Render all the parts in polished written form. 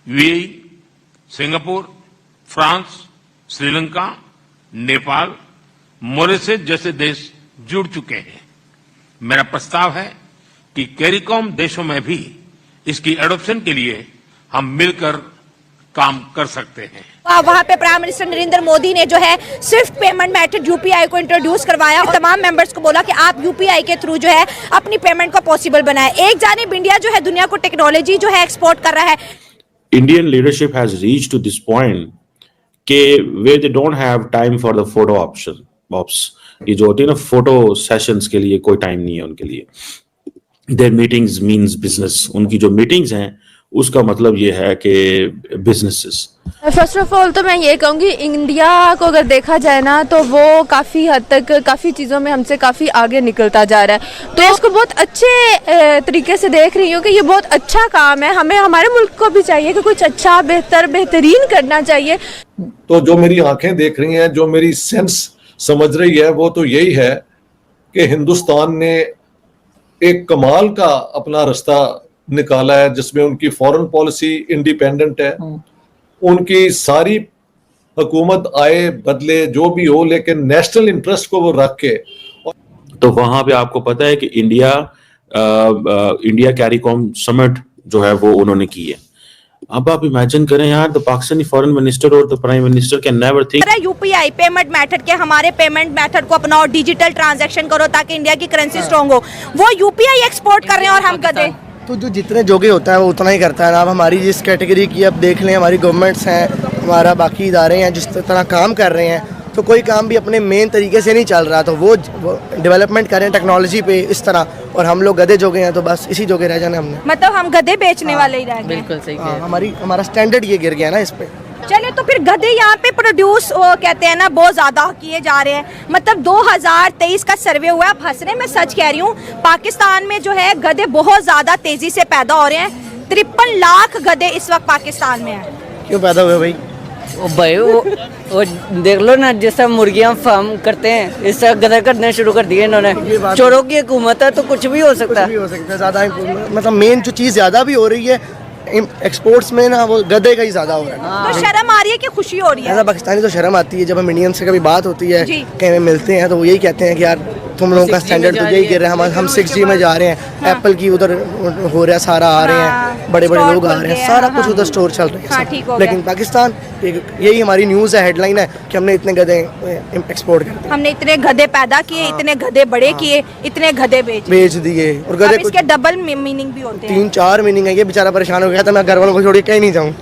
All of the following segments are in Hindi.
UAE, Singapore, France, Sri Lanka, Nepal, Mauritius जैसे देश जुड़ चुके हैं। मेरा प्रस्ताव है कि कैरिकॉम देशों में भी इसकी एडॉप्शन के लिए हम मिलकर काम कर सकते हैं। वहाँ पे प्राइम मिनिस्टर नरेंद्र मोदी ने जो है स्विफ्ट पेमेंट मेथड यूपीआई को इंट्रोड्यूस करवाया और तमाम मेंबर्स को बोला कि आप यूपीआई के थ्रू जो है अपनी पेमेंट को पॉसिबल बनाएं। एक जानिब इंडिया जो है दुनिया को टेक्नोलॉजी जो है एक्सपोर्ट कर रहा है। Indian leadership has reached to this point के way they don't have time for the photo ops. ये जो होती है ना फोटो सेशंस के लिए कोई टाइम नहीं है उनके लिए। There meetings means business. उनकी जो मीटिंग्स हैं उसका मतलब ये है कि बिजनेसेस। फर्स्ट ऑफ ऑल तो मैं ये कहूँगी इंडिया को अगर देखा जाए ना तो वो काफ़ी हद तक काफ़ी चीज़ों में हमसे काफ़ी आगे निकलता जा रहा है। तो इसको बहुत अच्छे तरीके से देख रही हूँ कि ये बहुत अच्छा काम है। हमें हमारे मुल्क को भी चाहिए कि कुछ अच्छा बेहतरीन करना चाहिए। तो जो मेरी आंखें देख रही हैं, जो मेरी सेंस समझ रही है, वो तो यही है कि हिंदुस्तान ने एक कमाल का अपना रास्ता निकाला है जिसमें उनकी फॉरेन पॉलिसी इंडिपेंडेंट है। उनकी सारी हुकूमत आए बदले जो भी हो, लेकिन नेशनल इंटरेस्ट को वो रख के। तो वहां पे आपको पता है कि इंडिया कैरिकॉम समिट जो है वो उन्होंने की है। अब आप इमेजिन करें यार, द पाकिस्तानी फॉरेन मिनिस्टर और the prime minister can never think UPI payment method के हमारे पेमेंट मेथड को अपनाओ, डिजिटल ट्रांजैक्शन करो ताकि इंडिया की करेंसी स्ट्रांग हो। वो यूपीआई एक्सपोर्ट कर रहे हैं और हम गधे। तो जो जितने जोगे होता है वो उतना ही करता है ना। अब हमारी जिस कैटेगरी की अब देख लें, हमारी गवर्नमेंट्स हैं, हमारा बाकी इदारे हैं जिस तरह काम कर रहे हैं, तो कोई काम भी अपने मेन तरीके से नहीं चल रहा। तो वो डेवलपमेंट करें टेक्नोलॉजी पे इस तरह, और हम लोग गधे जोगे हैं तो बस इसी जोगे रह जाना हमने। मतलब हम गधे बेचने वाले ही रह गए। बिल्कुल सही। हमारा स्टैंडर्ड ये गिर गया ना इस पे। चले तो फिर गधे यहाँ पे प्रोड्यूस कहते हैं ना बहुत ज्यादा किए जा रहे हैं। मतलब 2023 का सर्वे हुआ है, आप हंस रहे हैं, मैं सच कह रही हूँ। पाकिस्तान में जो है गधे बहुत ज्यादा तेजी से पैदा हो रहे हैं। 53 लाख गधे इस वक्त पाकिस्तान में है। क्यों पैदा हुए भाई? वो देख लो ना, जिस तरह मुर्गियां फार्म करते हैं इस तरह गधे करने शुरू कर दिए इन्होंने। चोरों की हुकूमत है तो कुछ भी हो सकता है। ज्यादा मतलब मेन जो चीज ज्यादा भी हो रही है एक्सपोर्ट्स में ना, वो गधे का ही ज्यादा हो रहा है। तो शर्म आ रही है कि खुशी हो रही है? ऐसा पाकिस्तानी तो शर्म आती है जब हम इंडियन से कभी बात होती है, कहीं मिलते हैं तो वो यही कहते हैं कि यार तुम लोगों का स्टैंडर्ड तो यही गिर रहा है। हम 6G में जा रहे हैं, एप्पल की उधर हो रहा है, सारा आ रहे हैं, बड़े बड़े लोग आ रहे हैं, सारा कुछ उधर स्टोर चल रहा है। लेकिन पाकिस्तान, यही हमारी न्यूज़ है, हेडलाइन है कि हमने इतने गधे एक्सपोर्ट कर, हमने इतने गधे पैदा किए, इतने गधे बड़े किए, इतने गधे बेच दिए। और गधे इसके डबल मीनिंग भी होते हैं, 3-4 मीनिंग है। ये बेचारा परेशान हो गया था, मैं घर वालों को छोड़ के कहीं नहीं जाऊँ।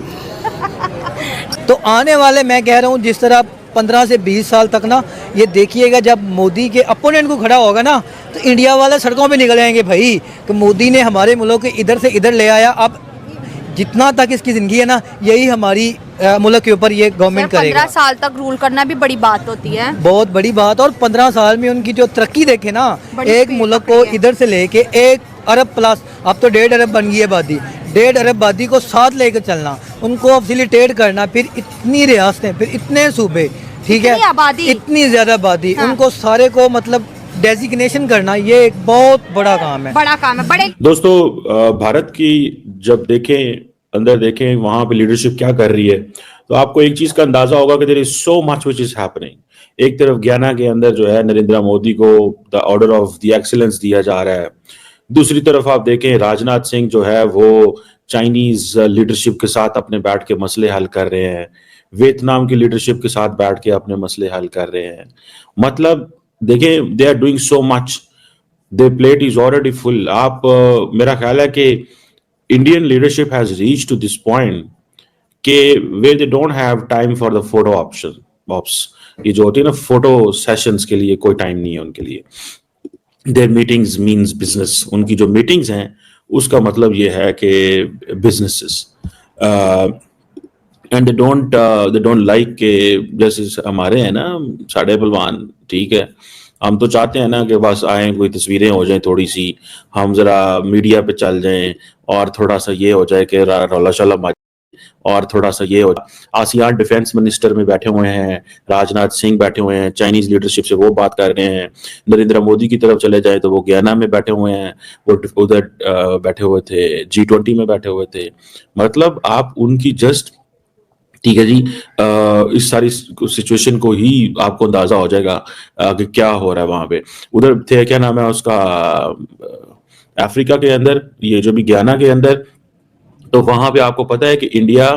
तो आने वाले, मैं कह रहा हूँ जिस तरह 15 से 20 साल तक ना, ये देखिएगा जब मोदी के अपोनेंट को खड़ा होगा ना तो इंडिया वाले सड़कों पे निकल आएंगे भाई कि मोदी ने हमारे मुल्क के इधर से इधर ले आया। अब जितना तक इसकी ज़िंदगी है ना, यही हमारी मुल्क के ऊपर ये गवर्नमेंट करेगा। 15 साल तक रूल करना भी बड़ी बात होती है, बहुत बड़ी बात। और 15 साल में उनकी जो तरक्की देखे ना, एक मुल्क को इधर से लेके 1 अरब प्लस, अब तो 1.5 अरब बन गई है आबादी। 1.5 अरब आबादी को साथ लेकर चलना, उनको फैसिलिटेट करना, फिर इतनी रियासतें, फिर इतने सूबे, ठीक है, इतनी ज्यादा आबादी, उनको सारे को मतलब डेजिग्नेशन करना, ये एक बहुत बड़ा काम है, बड़ा काम है। बड़े दोस्तों, भारत की जब देखें, अंदर देखें वहां पे लीडरशिप क्या कर रही है, तो आपको एक चीज का अंदाजा होगा कि there is so much which is happening. एक तरफ गयाना के अंदर जो है नरेंद्र मोदी को the order of the excellence दिया जा रहा है। दूसरी तरफ आप देखें राजनाथ सिंह जो है वो चाइनीज लीडरशिप के साथ अपने बैठ के मसले हल कर रहे हैं, वियतनाम की लीडरशिप के साथ बैठ के अपने मसले हल कर रहे हैं। मतलब देखें, they are doing so much, they plate is already full. आप मेरा ख्याल है कि Indian leadership has reached to this point के way they don't have time for the photo ops. ये जो होती है ना फोटो सेशंस के लिए कोई टाइम नहीं है उनके लिए। There meetings means business. उनकी जो मीटिंग्स हैं उसका मतलब ये है कि businesses. And they don't like के जैसे हमारे हैं ना साढ़े पहलवान, ठीक है, हम तो चाहते हैं ना कि बस आए, कोई तस्वीरें हो जाएं थोड़ी सी, हम जरा मीडिया पे चल जाएं और थोड़ा सा ये हो जाए कि रौला शौला और थोड़ा सा ये होता, आसियान डिफेंस मिनिस्टर में बैठे हुए हैं, राजनाथ सिंह बैठे हुए हैं, चाइनीज लीडरशिप से वो बात कर रहे हैं। नरेंद्र मोदी की तरफ चले जाए तो वो गयाना में बैठे हुए हैं, वो उधर बैठे हुए थे, G20 में बैठे हुए थे। मतलब आप उनकी जस्ट, ठीक है जी, इस सारी सिचुएशन को ही आपको अंदाजा हो जाएगा कि क्या हो रहा है वहां पे। उधर थे, क्या नाम है उसका, अफ्रीका के अंदर, ये जो भी गयाना के अंदर, तो वहां पे आपको पता है कि इंडिया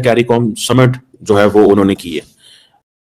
कैरिकॉम समिट जो है वो उन्होंने की है।